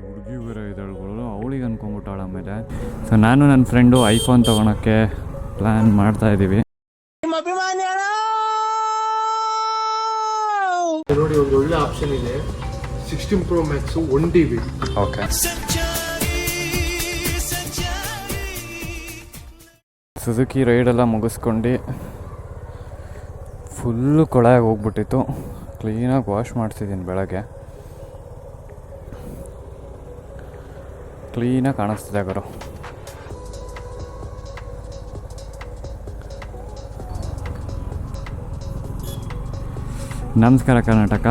ಹುಡುಗಿ ಬೇರೆ ಇದ್ದಾಳು, ಅವಳಿಗೆ ಅನ್ಕೊಂಬಿಟ್ಟಾಳ ಆಮೇಲೆ. ಸೊ ನಾನು ನನ್ನ ಫ್ರೆಂಡು ಐಫೋನ್ ತೊಗೊಳಕ್ಕೆ ಪ್ಲ್ಯಾನ್ ಮಾಡ್ತಾ ಇದ್ದೀವಿ. ನೋಡಿ, ಒಂದು ಒಳ್ಳೆ ಆಪ್ಷನ್ ಇದೆ, 16 Pro Max 1 TB. Okay, Suzuki ರೈಡೆಲ್ಲ ಮುಗಿಸ್ಕೊಂಡು ಫುಲ್ಲು ಕೊಳೆಯಾಗಿ ಹೋಗ್ಬಿಟ್ಟಿತ್ತು. ಕ್ಲೀನಾಗಿ ವಾಶ್ ಮಾಡಿಸಿದ್ದೀನಿ ಬೆಳಗ್ಗೆ. ಕ್ಲೀನಾಗಿ ಕಾಣಿಸ್ತಿದೆ ಗುರು. ನಮಸ್ಕಾರ ಕರ್ನಾಟಕ.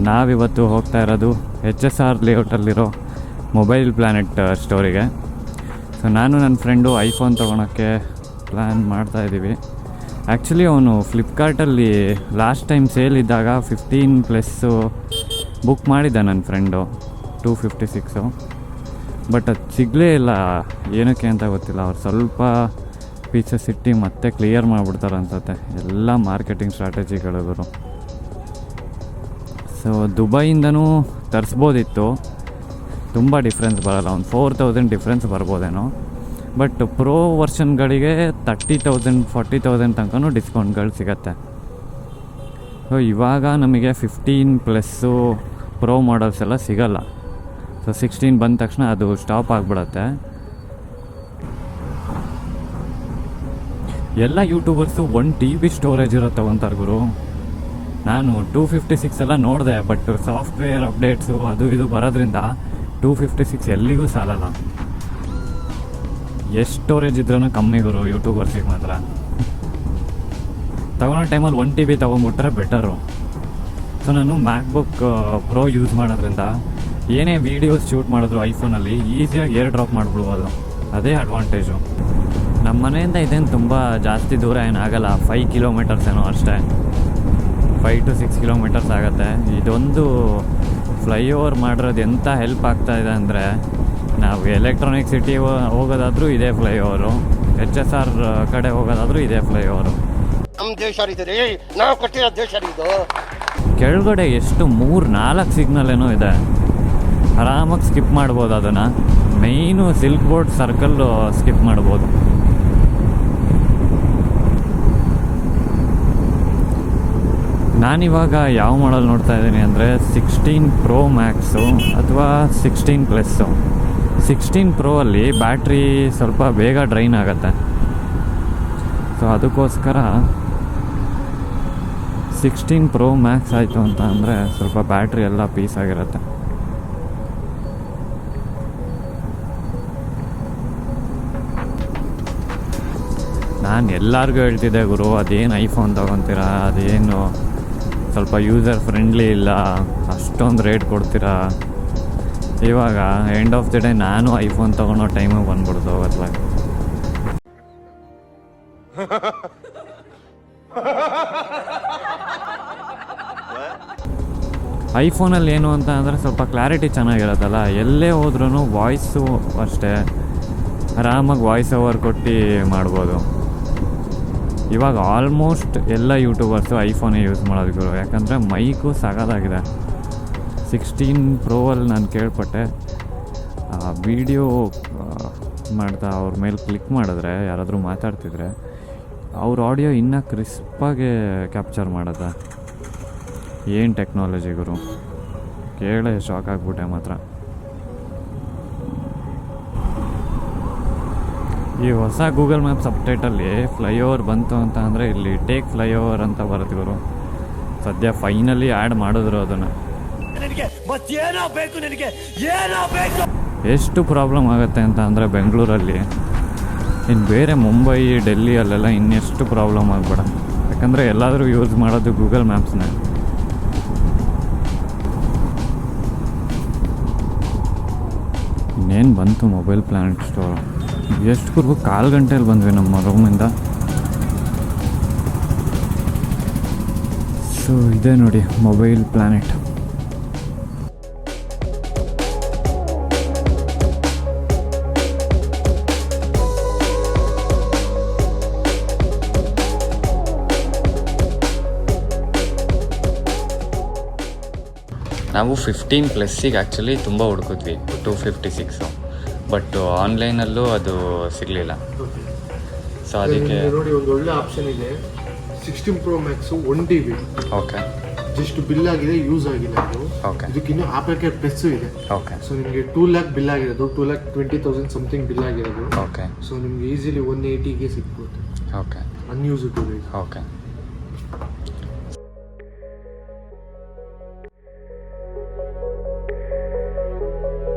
ನಾವಿವತ್ತು ಹೋಗ್ತಾ ಇರೋದು HSR ಲೇಔಟಲ್ಲಿರೋ ಮೊಬೈಲ್ ಪ್ಲ್ಯಾನೆಟ್ ಸ್ಟೋರಿಗೆ. ಸೊ ನಾನು ನನ್ನ ಫ್ರೆಂಡು ಐಫೋನ್ ತೊಗೊಳಕ್ಕೆ ಪ್ಲ್ಯಾನ್ ಮಾಡ್ತಾಯಿದ್ದೀವಿ. ಆ್ಯಕ್ಚುಲಿ ಅವನು ಫ್ಲಿಪ್ಕಾರ್ಟಲ್ಲಿ ಲಾಸ್ಟ್ ಟೈಮ್ ಸೇಲ್ ಇದ್ದಾಗ 15+ ಬುಕ್ ಮಾಡಿದ್ದ ನನ್ನ ಫ್ರೆಂಡು, 256. ಬಟ್ ಅದು ಸಿಗಲೇ ಇಲ್ಲ, ಏನಕ್ಕೆ ಅಂತ ಗೊತ್ತಿಲ್ಲ. ಅವ್ರು ಸ್ವಲ್ಪ ಪೀಸಸ್ ಇಟ್ಟು ಮತ್ತೆ ಕ್ಲಿಯರ್ ಮಾಡಿಬಿಡ್ತಾರೆ ಅನ್ಸುತ್ತೆ. ಎಲ್ಲ ಮಾರ್ಕೆಟಿಂಗ್ ಸ್ಟ್ರಾಟಜಿಗಳು. ಸೊ ದುಬೈಯಿಂದನೂ ತರಿಸ್ಬೋದಿತ್ತು, ತುಂಬ ಡಿಫ್ರೆನ್ಸ್ ಬರೋಲ್ಲ, ಒಂದು 4000 ಡಿಫ್ರೆನ್ಸ್ ಬರ್ಬೋದೇನೋ. ಬಟ್ ಪ್ರೋ ವರ್ಷನ್ಗಳಿಗೆ 30,000 40,000 ತನಕನೂ ಡಿಸ್ಕೌಂಟ್ಗಳು ಸಿಗತ್ತೆ. ಸೊ ಇವಾಗ ನಮಗೆ 15+ ಪ್ರೋ ಮಾಡಲ್ಸ್ ಎಲ್ಲ ಸಿಗಲ್ಲ. ಸೊ 16 ಬಂದ ತಕ್ಷಣ ಅದು ಸ್ಟಾಪ್ ಆಗಿಬಿಡತ್ತೆ. ಎಲ್ಲ ಯೂಟ್ಯೂಬರ್ಸು 1 TB ಸ್ಟೋರೇಜ್ ಇರೋ ತೊಗೊತಾರೆ ಗುರು. ನಾನು 256 ಎಲ್ಲ ನೋಡಿದೆ, ಬಟ್ ಸಾಫ್ಟ್ವೇರ್ ಅಪ್ಡೇಟ್ಸು ಅದು ಇದು ಬರೋದ್ರಿಂದ 256 ಎಲ್ಲಿಗೂ ಸಾಲಲ್ಲ. ಎಷ್ಟು ಸ್ಟೋರೇಜ್ ಇದ್ರೂ ಕಮ್ಮಿ ಗುರು ಯೂಟ್ಯೂಬರ್ಸಿಗೆ ಮಾತ್ರ. ತಗೊಳ್ಳೋ ಟೈಮಲ್ಲಿ 1 TB ತೊಗೊಂಡ್ಬಿಟ್ರೆ ಬೆಟರು. ಸೊ ನಾನು ಮ್ಯಾಕ್ಬುಕ್ ಪ್ರೋ ಯೂಸ್ ಮಾಡೋದ್ರಿಂದ ಏನೇ ವೀಡಿಯೋಸ್ ಶೂಟ್ ಮಾಡಿದ್ರು ಐಫೋನಲ್ಲಿ ಈಸಿಯಾಗಿ ಏರ್ ಡ್ರಾಪ್ ಮಾಡಿಬಿಡ್ಬೋದು. ಅದೇ ಅಡ್ವಾಂಟೇಜು. ನಮ್ಮ ಮನೆಯಿಂದ ಇದೇನು ತುಂಬ ಜಾಸ್ತಿ ದೂರ ಏನಾಗಲ್ಲ, 5 ಕಿಲೋಮೀಟರ್ಸ್ ಏನೋ ಅಷ್ಟೇ, 5 to 6 ಕಿಲೋಮೀಟರ್ಸ್ ಆಗುತ್ತೆ. ಇದೊಂದು ಫ್ಲೈಓವರ್ ಮಾಡಿರೋದು ಎಂಥ ಹೆಲ್ಪ್ ಆಗ್ತಾಯಿದೆ ಅಂದರೆ, ನಾವು ಎಲೆಕ್ಟ್ರಾನಿಕ್ ಸಿಟಿ ಹೋಗೋದಾದರೂ ಇದೇ ಫ್ಲೈಓವರು, HSR ಕಡೆ ಹೋಗೋದಾದರೂ ಇದೇ ಫ್ಲೈಓವರು. ನಮ್ಮ ದೇಶ ನಾವು ಕಟ್ಟಿರೋ ದೇಶ ಇದು. ಕೆಳಗಡೆ ಎಷ್ಟು 3-4 ಸಿಗ್ನಲ್ ಏನೋ ಇದೆ, ಆರಾಮಾಗಿ ಸ್ಕಿಪ್ ಮಾಡ್ಬೋದು ಅದನ್ನು. ಮೈನು ಸಿಲ್ಕ್ ಬೋರ್ಡ್ ಸರ್ಕಲ್ಲು ಸ್ಕಿಪ್ ಮಾಡ್ಬೋದು. ನಾನಿವಾಗ ಯಾವ ಮಾಡಲ್ ನೋಡ್ತಾ ಇದ್ದೀನಿ ಅಂದರೆ 16 Pro Maxು ಅಥವಾ 16+. 16 Pro ಅಲ್ಲಿ ಬ್ಯಾಟ್ರಿ ಸ್ವಲ್ಪ ಬೇಗ ಡ್ರೈನ್ ಆಗುತ್ತೆ. ಸೊ ಅದಕ್ಕೋಸ್ಕರ 16 Pro Max ಆಯಿತು ಅಂತ ಅಂದರೆ ಸ್ವಲ್ಪ ಬ್ಯಾಟ್ರಿ ಎಲ್ಲ ಪೀಸ್ ಆಗಿರುತ್ತೆ. ನಾನು ಎಲ್ಲರಿಗೂ ಹೇಳ್ತಿದ್ದೆ ಗುರು, ಅದೇನು ಐಫೋನ್ ತೊಗೊತೀರಾ, ಅದೇನು ಸ್ವಲ್ಪ ಯೂಸರ್ ಫ್ರೆಂಡ್ಲಿ ಇಲ್ಲ, ಅಷ್ಟೊಂದು ರೇಟ್ ಕೊಡ್ತೀರಾ. ಇವಾಗ ಎಂಡ್ ಆಫ್ ದಿ ಡೇ ನಾನು ಐಫೋನ್ ತೊಗೊಳೋ ಟೈಮಿಗೆ ಬಂದ್ಬಿಡ್ತು ಅತ್ಲಾಗ. ಐಫೋನಲ್ಲಿ ಏನು ಅಂತ ಅಂದರೆ ಸ್ವಲ್ಪ ಕ್ಲಾರಿಟಿ ಚೆನ್ನಾಗಿರೋದಲ್ಲ, ಎಲ್ಲೇ ಹೋದ್ರೂ ವಾಯ್ಸು ಅಷ್ಟೇ ಆರಾಮಾಗಿ ವಾಯ್ಸ್ ಓವರ್ ಕೊಟ್ಟು ಮಾಡ್ಬೋದು. ಇವಾಗ ಆಲ್ಮೋಸ್ಟ್ ಎಲ್ಲ ಯೂಟ್ಯೂಬರ್ಸು ಐಫೋನೇ ಯೂಸ್ ಮಾಡೋದು, ಯಾಕಂದರೆ ಮೈಕು ಸಾಕಾಗಿದೆ. 16 Pro ಅಲ್ಲಿ ನಾನು ಕೇಳ್ಪಟ್ಟೆ, ವಿಡಿಯೋ ಮಾಡ್ತಾ ಅವ್ರ ಮೇಲೆ ಕ್ಲಿಕ್ ಮಾಡಿದ್ರೆ ಯಾರಾದರೂ ಮಾತಾಡ್ತಿದ್ರೆ ಅವ್ರ ಆಡಿಯೋ ಇನ್ನೂ ಕ್ರಿಸ್ಪಾಗೆ ಕ್ಯಾಪ್ಚರ್ ಮಾಡೋದ. ಏನು ಟೆಕ್ನಾಲಜಿ ಗುರು, ಕೇಳೇ ಶಾಕ್ ಆಗಿಬಿಟ್ಟೆ ಮಾತ್ರ. ಈ ಹೊಸ ಗೂಗಲ್ ಮ್ಯಾಪ್ಸ್ ಅಪ್ಡೇಟಲ್ಲಿ ಫ್ಲೈಓವರ್ ಬಂತು ಅಂತ ಅಂದರೆ ಇಲ್ಲಿ ಟೇಕ್ ಫ್ಲೈಓವರ್ ಅಂತ ಬರುತ್ತೆ ಗುರು. ಸದ್ಯ ಫೈನಲಿ ಆ್ಯಡ್ ಮಾಡಿದ್ರು ಅದನ್ನು. ಎಷ್ಟು ಪ್ರಾಬ್ಲಮ್ ಆಗುತ್ತೆ ಅಂತ ಅಂದರೆ ಬೆಂಗಳೂರಲ್ಲಿ, ಇನ್ನು ಬೇರೆ ಮುಂಬೈ ಡೆಲ್ಲಿ ಅಲ್ಲೆಲ್ಲ ಇನ್ನೆಷ್ಟು ಪ್ರಾಬ್ಲಮ್ ಆಗಬೇಡ, ಯಾಕಂದರೆ ಎಲ್ಲಾದರೂ ಯೂಸ್ ಮಾಡೋದು ಗೂಗಲ್ ಮ್ಯಾಪ್ಸ್ನೇ. ಇನ್ನೇನು ಬಂತು ಮೊಬೈಲ್ ಪ್ಲ್ಯಾನೆಟ್ ಸ್ಟೋರ್. ಎಷ್ಟು ಕುರ್ಗು 1/4 ಗಂಟೆಯಲ್ಲಿ ಬಂದ್ವಿ ನಮ್ಮ ರೂಮಿಂದ. ಸೊ ಇದೆ ನೋಡಿ ಮೊಬೈಲ್ ಪ್ಲ್ಯಾನೆಟ್. ನಾವು 15+ ಆ್ಯಕ್ಚುಲಿ ತುಂಬ ಹುಡುಕಿದ್ವಿ 256, ಬಟ್ ಆನ್ಲೈನಲ್ಲೂ ಅದು ಸಿಗಲಿಲ್ಲ. ಓಕೆ. ಸೊ ಅದಕ್ಕೆ ನೋಡಿ ಒಂದು ಒಳ್ಳೆ ಆಪ್ಷನ್ ಇದೆ, 16 Pro Max 1 TB. Okay just bill ಆಗಿದೆ, ಯೂಸ್ ಆಗಿಲ್ಲ ಇದು. ಓಕೆ ಇದಕ್ಕಿನ್ನೂ ಆಪಲ್ ಕೇರ್ ಪ್ಲಸ್ ಇದೆ. ಓಕೆ ಸೊ ನಿಮಗೆ 2 lakh ಬಿಲ್ ಆಗಿರೋದು, 2,20,000 ಸಮಥಿಂಗ್ ಬಿಲ್ ಆಗಿರೋದು. ಓಕೆ ಸೊ ನಿಮ್ಗೆ ಈಸಿಲಿ 180ಗೆ ಸಿಗ್ಬೋದು. ಓಕೆ ಅನ್ಯೂಸ್ಡ್ ಇದೆ. ಓಕೆ.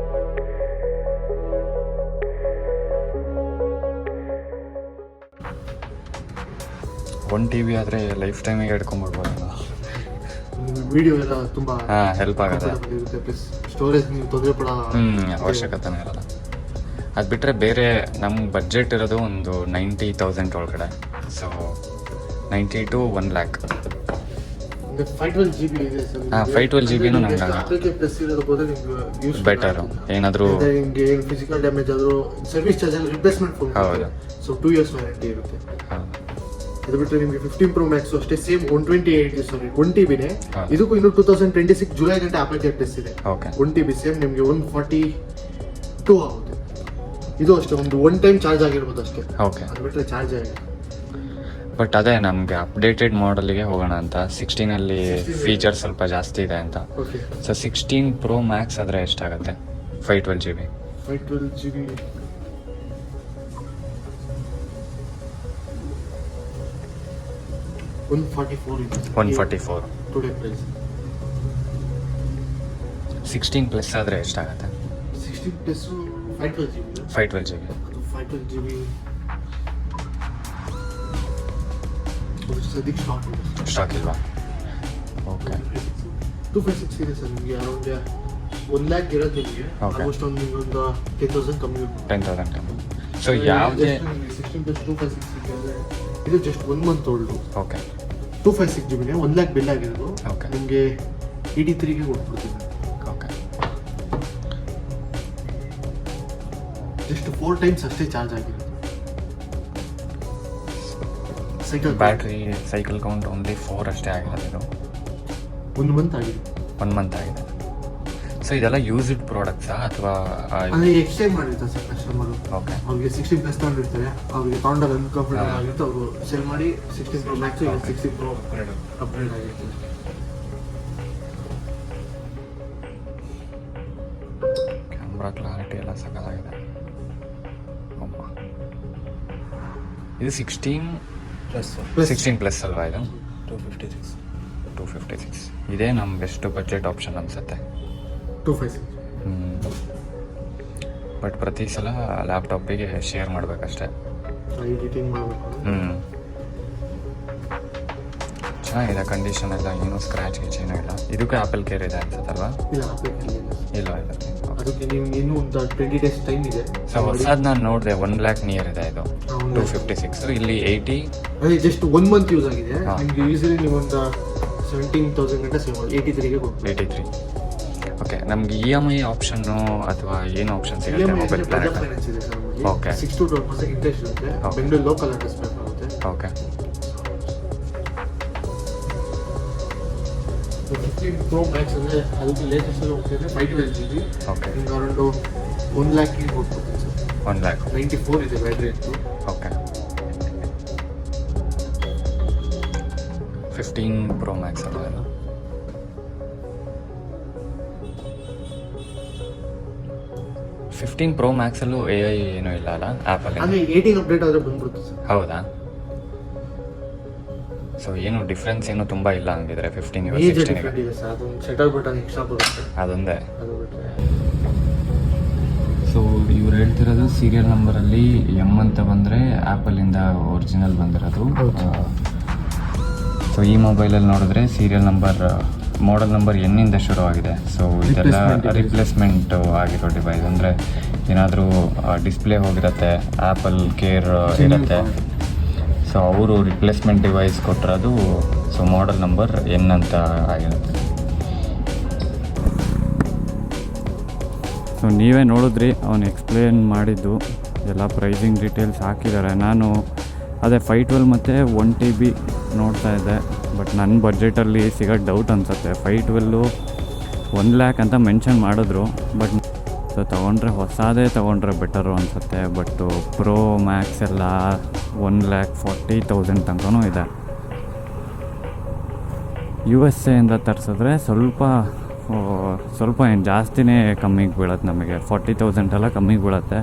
ಒನ್ ಟಿ ವಿ ಆದರೆ ಲೈಫ್ ಟೈಮಿಗೆ ಹಿಡ್ಕೊಂಡ್ಬಿಡ್ಬೋದು. ವಿಡಿಯೋ ಎಲ್ಲ ತುಂಬಾ ಹೆಲ್ಪ್ ಆಗುತ್ತೆ. ಇರುತ್ತೆ. ಪ್ಲಸ್ ಸ್ಟೋರೇಜ್ ನೀವು ತೊಂದರೆ ಪಡೋ ಅವಶ್ಯಕತೆನೇ ಇರಲ್ಲ. ಅದು ಬಿಟ್ಟರೆ ಬೇರೆ ನಮ್ಮ ಬಡ್ಜೆಟ್ ಇರೋದು ಒಂದು 90,000 ಒಳಗಡೆ. So 90 to 1 lakh. 512 GB ಇದೆ ಸರ್. 512 GB ನು ನಂಗೆ ಆಪಲ್ ಕೇರ್ ಪ್ಲಸ್ ಇರೋದು ಬೋದ್ರೆ ನಿಮ್ಗೆ ಯೂಸ್ ಬೆಟರು. ಏನಾದರೂ ನಿಮಗೆ ಏನು ಫಿಸಿಕಲ್ ಡ್ಯಾಮೇಜ್ ಆದರೂ ಸರ್ವಿಸ್ ಚಾರ್ಜ್ ಅಲ್ಲಿ ರಿಪ್ಲೇಸ್ಮೆಂಟ್ ಫೋನ್. ಹೌದು. ಸೊ 2 years ವ್ಯಾರಂಟಿ ಇರುತ್ತೆ. ಅದು ಬಿಟ್ಟರೆ ನಿಮಗೆ 15 Pro Max ಅಷ್ಟೇ ಸೇಮ್ 1 TBನೇ. ಇದಕ್ಕೂ ಇನ್ನು 2026 ಜುಲೈ ಗಂಟೆ ಆಪಲ್ ಕೇರ್ ಪ್ಲಸ್ ಇದೆ. ಓಕೆ 1 TB ಸೇಮ್ ನಿಮಗೆ 142 ಆಗುತ್ತೆ. ಇದು ಅಷ್ಟೇ ಒಂದು ಒನ್ ಟೈಮ್ ಚಾರ್ಜ್ ಆಗಿರ್ಬೋದು ಅಷ್ಟೇ. ಓಕೆ. ಅದು ಬಿಟ್ಟರೆ ಚಾರ್ಜ್ ಆಗಿದೆ. ಬಟ್ ಅದೇ ನಮಗೆ ಅಪ್ಡೇಟೆಡ್ ಮಾಡಲಿಗೆ ಹೋಗೋಣ ಅಂತ. 16ಅಲ್ಲಿ ಫೀಚರ್ಸ್ ಸ್ವಲ್ಪ ಜಾಸ್ತಿ ಇದೆ ಅಂತ. ಓಕೆ. ಸೊ 16 Pro Max ಆದರೆ ಎಷ್ಟಾಗುತ್ತೆ? 512 GB. 512 GB 144 ಇದೆ. 144. Today price. 16+ ಆದರೆ ಎಷ್ಟಾಗುತ್ತೆ? 16 ಪ್ಲಸ್ 512 GB. 512 GB. ಅದು 512 GB ಸದ್ಯಕ್ಕೆ ಸ್ಟಾಕ್ ಇದೆ. ಸ್ಟಾಕ್ ಇಲ್ವಾ? ಓಕೆ. 256 ಇದೆ ಸರ್. ನಿಮಗೆ ಅರೌಂಡ್ 1 lakh ಇರೋದು ನಿಮಗೆ ಆಲ್ಮೋಸ್ಟ್ ಒಂದು 10,000 ಕಮ್ಮಿ ಇರುತ್ತೆ. 10,000 ಕಮ್ಮಿ. ಸೊ ಯಾವುದೇ 16 ಪ್ಲಸ್ 256 ಇದೆ. ಇದು just 1 month old. Okay. 256 GB 1 lakh bill ಆಗಿರೋದು. ಓಕೆ. ನಿಮಗೆ 83ಗೆ ಕೊಟ್ಬಿಡ್ತೀನಿ. ಓಕೆ. ಜಸ್ಟ್ 4 times ಅಷ್ಟೇ ಚಾರ್ಜ್ ಆಗಿರೋದು. ಬ್ಯಾಟ್ರಿ ಸೈಕಲ್ ಕೌಂಟ್ ಓನ್ಲಿ 4 ಅಷ್ಟೇ ಆಗಿರೋದು. ಇದು 1 month ಆಗಿದೆ. 1 month ಆಗಿದೆ. ಸೊ ಇದೆಲ್ಲ ಯೂಸ್ಡ್ ಪ್ರಾಡಕ್ಟ್ಸಾ ಅಥವಾ ಅಂದರೆ ಎಕ್ಸ್ಚೇಂಜ್ ಮಾಡಿರ್ತಾರೆ ಸರ್ ಕಸ್ಟಮರು. ಓಕೆ. ಅವ್ರಿಗೆ 16 ಪ್ಲಸ್ ತಗೊಂಡಿರ್ತಾರೆ, ಅವ್ರಿಗೆ ತಗೊಂಡಲ್ಲಿ ಅನ್ಕಂಫರ್ಟಬಲ್ ಆಗಿರುತ್ತೆ, ಅವರು ಸೆಲ್ ಮಾಡಿ 16 Pro Max 16 Pro ಅಪ್ಗ್ರೇಡ್ ಆಗಿರುತ್ತೆ. ಕ್ಯಾಮ್ರಾ ಕ್ಲಾರಿಟಿ ಎಲ್ಲ ಸಕ್ಕತ್ತಾಗಿದೆ. ಇದು 16+ ಅಲ್ವಾ? ಇದು 256. ಇದೇ ನಮ್ಮ ಬೆಸ್ಟ್ ಬಡ್ಜೆಟ್ ಆಪ್ಷನ್ ಅನ್ಸುತ್ತೆ. 256 ಬಟ್ ಪ್ರತಿ ಸಲ ಲ್ಯಾಪ್ಟಾಪಿಗೆ ಶೇರ್ ಮಾಡಬೇಕಷ್ಟೆ. ಎಡಿಟಿಂಗ್ ಮಾಡಬೇಕು. ಚೆನ್ನಾಗಿದೆ ಕಂಡೀಷನ್ ಎಲ್ಲ, ಏನೂ ಸ್ಕ್ರ್ಯಾಚ್ ಗೀಚೇನೂ ಇಲ್ಲ. ಇದಕ್ಕೆ ಆಪಲ್ ಕೇರ್ ಇದೆ ಅನ್ಸುತ್ತಲ್ವಾ? ಇಲ್ಲ ಆಪಲ್ ಕೇರ್ ಇಲ್ಲ. ಅದಕ್ಕೆ ನಿಮ್ಗೆ ಇನ್ನೂ ಒಂದು 20 days ಟೈಮ್ ಇದೆ. ಸೊ ಹೊಸದು ನಾನು ನೋಡಿದೆ 1 lakh ನಿಯರ್ ಇದೆ ಇದು 256. ಇಲ್ಲಿ 80. ಅದೇ ಜಸ್ಟ್ 1 month ಯೂಸ್ ಆಗಿದೆ. ನಿಮಗೆ ಈಸಿಲಿ ನೀವು ಒಂದು 17,000 ಗಂಟೆ ಸೇವ್ ಮಾಡಿ 83ಗೆ ಕೊಡ್ತೀವಿ. 83. ಓಕೆ. ನಮ್ಗೆ EMI ಆಪ್ಷನ್ನು ಅಥವಾ ಏನು ಆಪ್ಷನ್ ಸಿಗುತ್ತೆ mobile plan? Okay. 6 to 12% interest ಇರುತ್ತೆ. ಬೆಂಗಳೂರು ಲೋಕಲ್ ಅಡ್ರೆಸ್ ಬೇಕಾಗುತ್ತೆ. ಓಕೆ. 15 Pro Max ಅಂದರೆ ಅದಕ್ಕೆ ಲೇಟೆಸ್ಟ್ ಹೋಗ್ತಿದೆ 512 GB. ಓಕೆ. ನಿಮ್ಗೆ ಅರೌಂಡು 1 lakhಗೆ ಕೊಡ್ತೀನಿ ಸರ್. 1 lakh. 94 ಇದೆ ಬ್ಯಾಟ್ರಿ ಇತ್ತು. ಓಕೆ. 15 Pro Max ಅಲ್ಲ ಇದು? 15 Pro Max ಅಲ್ಲೂ AI ಏನೂ ಇಲ್ಲ ಅಲ್ಲ ಆ್ಯಪಲ್ಲಿ? ಅಂದರೆ 18 ಅಪ್ಡೇಟ್ ಆದರೆ ಬಂದ್ಬಿಡುತ್ತೆ ಸರ್. ಹೌದಾ? ಸೊ ಏನು ಡಿಫ್ರೆನ್ಸ್ ಏನು ತುಂಬ ಇಲ್ಲ ಹಂಗಿದ್ರೆ 15 ಮೇಜರ್ 16 ಡಿಫ್ರೆಂಟ್ ಇದೆ ಸರ್. ಅದೊಂದು ಶಟರ್ ಬಟನ್ ಎಕ್ಸ್ಟ್ರಾ ಬರುತ್ತೆ, ಅದೊಂದೇ. ಅದು ಬಿಟ್ಟರೆ. ಸೊ ಇವ್ರು ಹೇಳ್ತಿರೋದು ಸೀರಿಯಲ್ ನಂಬರಲ್ಲಿ M ಅಂತ ಬಂದರೆ ಆ್ಯಪಲಿಂದ ಒರಿಜಿನಲ್ ಬಂದಿರೋದು. ಸೊ ಈ ಮೊಬೈಲಲ್ಲಿ ನೋಡಿದ್ರೆ ಸೀರಿಯಲ್ ನಂಬರ್ ಮಾಡೆಲ್ ನಂಬರ್ ಎನ್ನಿಂದ ಶುರುವಾಗಿದೆ. ಸೊ ಇದೆಲ್ಲ ರಿಪ್ಲೇಸ್ಮೆಂಟ್ ಆಗಿರೋ ಡಿವೈಸ್. ಅಂದರೆ ಏನಾದರೂ ಡಿಸ್ಪ್ಲೇ ಹೋಗಿರುತ್ತೆ, ಆ್ಯಪಲ್ ಕೇರ್ ಇರುತ್ತೆ. ಸೊ ಅವರು ರಿಪ್ಲೇಸ್ಮೆಂಟ್ ಡಿವೈಸ್ ಕೊಟ್ಟಿರೋದು. ಸೊ ಮಾಡೆಲ್ ನಂಬರ್ ಎನ್ ಅಂತ ಆಗಿರುತ್ತೆ. ಸೊ ನೀವೇ ನೋಡಿದ್ರಿ ಅವನು ಎಕ್ಸ್ಪ್ಲೇನ್ ಮಾಡಿದ್ದು ಎಲ್ಲ ಪ್ರೈಸಿಂಗ್ ಡೀಟೇಲ್ಸ್ ಹಾಕಿದ್ದಾರೆ. ನಾನು ಅದೇ 512 ಮತ್ತು 1 TB ನೋಡ್ತಾ ಇದ್ದೆ, ಬಟ್ ನನ್ನ ಬಡ್ಜೆಟಲ್ಲಿ ಸಿಗೋದು ಡೌಟ್ ಅನಿಸುತ್ತೆ. 512 1,00,000 ಅಂತ ಮೆನ್ಷನ್ ಮಾಡಿದ್ರು. ಬಟ್ ಸೊ ತೊಗೊಂಡ್ರೆ ಹೊಸದೇ ತೊಗೊಂಡ್ರೆ ಬೆಟರು ಅನಿಸುತ್ತೆ. ಬಟ್ಟು ಪ್ರೋ ಮ್ಯಾಕ್ಸ್ ಎಲ್ಲ 1,40,000 ತನಕನೂ ಇದೆ. USA ಇಂದ ತರಿಸಿದ್ರೆ ಸ್ವಲ್ಪ ಏನು ಜಾಸ್ತಿನೇ ಕಮ್ಮಿಗೆ ಬೀಳತ್ತೆ ನಮಗೆ. 40,000 ಎಲ್ಲ ಕಮ್ಮಿಗೆ ಬೀಳತ್ತೆ.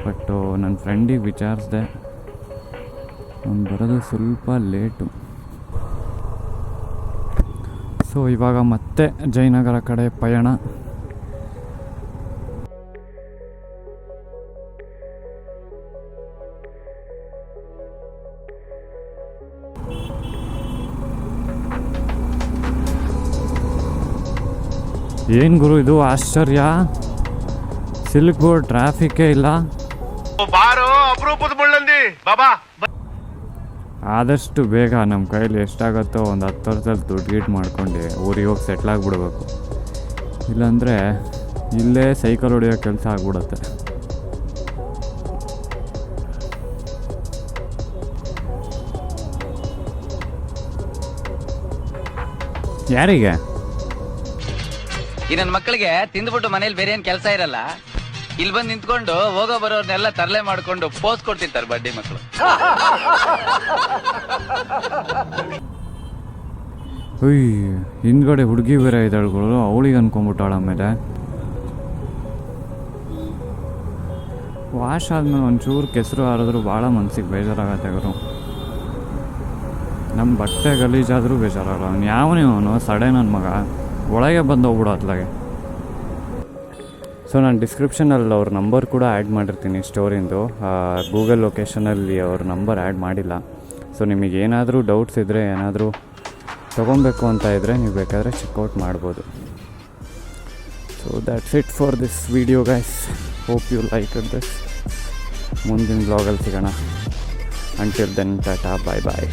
ಬಟ್ಟು ನನ್ನ ಫ್ರೆಂಡಿಗೆ ವಿಚಾರಿಸಿದೆ, ಅವ್ನು ಬರೋದು ಸ್ವಲ್ಪ ಲೇಟು. ಸೊ ಇವಾಗ ಮತ್ತೆ ಜಯನಗರ ಕಡೆ ಪಯಣ. ಏನು ಗುರು ಇದು ಆಶ್ಚರ್ಯ, ಸಿಲ್ಕ್ ಬೋರ್ಡ್ ಟ್ರಾಫಿಕ್ಕೇ ಇಲ್ಲ. ಆದಷ್ಟು ಬೇಗ ನಮ್ಮ ಕೈಯಲ್ಲಿ ಎಷ್ಟಾಗುತ್ತೋ ಒಂದು 10 ವರ್ಷದಲ್ಲಿ ದುಡ್ಡು ಗೀಟ್ ಮಾಡ್ಕೊಂಡು ಊರಿಗೆ ಹೋಗಿ ಸೆಟ್ಲಾಗ್ಬಿಡ್ಬೇಕು. ಇಲ್ಲಾಂದರೆ ಇಲ್ಲೇ ಸೈಕಲ್ ಹೊಡೆಯೋ ಕೆಲಸ ಆಗ್ಬಿಡುತ್ತೆ. ಯಾರಿಗೆ? ಈ ನನ್ನ ಮಕ್ಕಳಿಗೆ ತಿಂದ್ಬಿಟ್ಟು ಮನೇಲಿ ಬೇರೆ ಏನ್ ಕೆಲಸ ಇರಲ್ಲ, ಇಲ್ಲಿ ಬಂದು ನಿಂತ್ಕೊಂಡು ಹೋಗೋ ಬರೋರ್ನೆಲ್ಲ ತರಲೆ ಮಾಡ್ಕೊಂಡು ಪೋಸ್ ಕೊಡ್ತಿರ್ತಾರೆ ಬಡ್ಡಿ ಮಕ್ಕಳು. ಹಿಂದ್ಗಡೆ ಹುಡುಗಿ ಬೇರೆ ಇದ್ದಾಳುಗಳು, ಅವಳಿಗೆ ಅನ್ಕೊಂಬಿಟ್ಟಾಳ. ಆಮೇಲೆ ವಾಶ್ ಆದ್ಮೇಲೆ ಒಂಚೂರು ಕೆಸರು ಹಾರಿದ್ರು ಭಾಳ ಮನ್ಸಿಗೆ ಬೇಜಾರಾಗತ್ತೆ ಗುರು. ನಮ್ಮ ಬಟ್ಟೆ ಗಲೀಜಾದರೂ ಬೇಜಾರಾಗಲ್ಲ. ಅವ್ನು ಯಾವನೇ ಸಡೆ ನನ್ನ ಮಗ ಒಳಗೆ ಬಂದು ಹೋಗ್ಬಿಡೋ ಅತ್ಲಾಗೆ. ಸೊ ನಾನು ಡಿಸ್ಕ್ರಿಪ್ಷನಲ್ಲಿ ಅವ್ರ ನಂಬರ್ ಕೂಡ ಆ್ಯಡ್ ಮಾಡಿರ್ತೀನಿ ಸ್ಟೋರಿಂದು. ಗೂಗಲ್ ಲೊಕೇಶನಲ್ಲಿ ಅವ್ರ ನಂಬರ್ ಆ್ಯಡ್ ಮಾಡಿಲ್ಲ. ಸೊ ನಿಮಗೆ ಏನಾದರೂ ಡೌಟ್ಸ್ ಇದ್ದರೆ, ಏನಾದರೂ ತೊಗೊಬೇಕು ಅಂತ ಇದ್ದರೆ ನೀವು ಬೇಕಾದರೆ ಚೆಕ್ಔಟ್ ಮಾಡ್ಬೋದು. So that's it for this video guys. Hope you like this. ಮುಂದಿನ ಬ್ಲಾಗಲ್ಲಿ ಸಿಗೋಣ. ಅಂಟಿಲ್ ದೆನ್ ಟಾಟಾ, ಬಾಯ್ ಬಾಯ್.